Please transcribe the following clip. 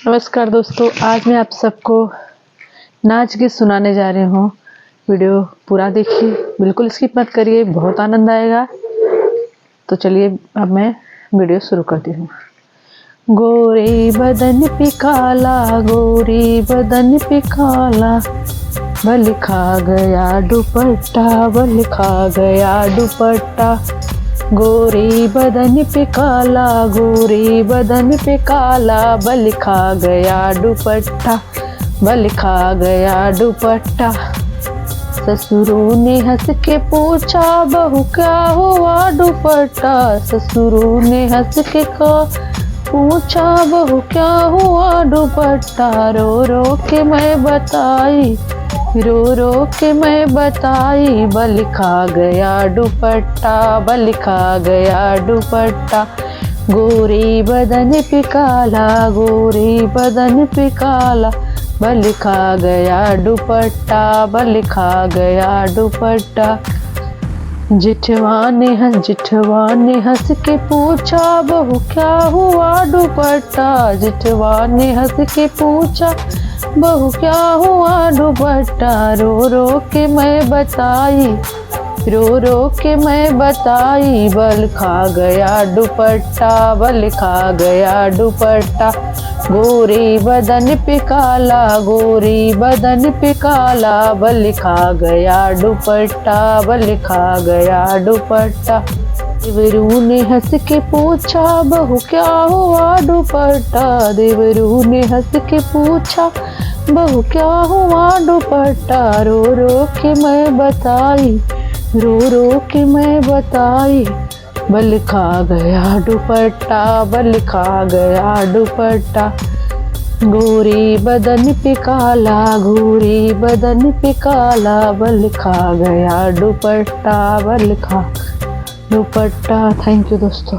नमस्कार दोस्तों, आज मैं आप सबको नाच गीत सुनाने जा रही हूँ। वीडियो पूरा देखिए, बिल्कुल स्किप मत करिए, बहुत आनंद आएगा। तो चलिए अब मैं वीडियो शुरू करती हूँ। गोरी बदन पे काला, गोरी बदन पे काला, बल खा गया दुपट्टा, बल खा गया दुपट्टा। गोरी बदन पे काला, गोरी बदन पे काला, बल खा गया दुपट्टा, बल खा गया दुपट्टा। ससुरों ने हंस के पूछा, बहू क्या हुआ दुपट्टा। ससुरों ने हंस के पूछा, बहू क्या हुआ दुपट्टा। रो रो के मैं बताई, रो रो के मैं बताई, बल खा गया दुपट्टा, बल खा गया दुपट्टा। गोरी बदन पे काला, गोरी बदन पे काला, बल खा गया दुपट्टा, बल खा गया दुपट्टा। जिठवा ने हंस के पूछा, बहू क्या हुआ दुपट्टा। जिठवा ने हंस के पूछा, बहू क्या हुआ दुपट्टा। रो रो के मैं बताई, रो रो के मैं बताई, बल खा गया दुपट्टा, बल खा गया दुपट्टा। गोरी बदन पे काला, गोरी बदन पे काला, बल खा गया दुपट्टा, बल खा गया दुपट्टा। देवरू ने हंस के पूछा, बहू क्या हुआ दुपट्टा। देवरू ने हंस के पूछा, बहू क्या हुआ दुपट्टा। रो रो के मैं बताई, रो रो के मैं बताई, बल खा गया दुपट्टा, बल खा गया दुपट्टा। गोरी बदन पे काला, गोरी बदन पे काला, बल खा गया दुपट्टा, बल खा दुपट्टा। थैंक यू दोस्तों।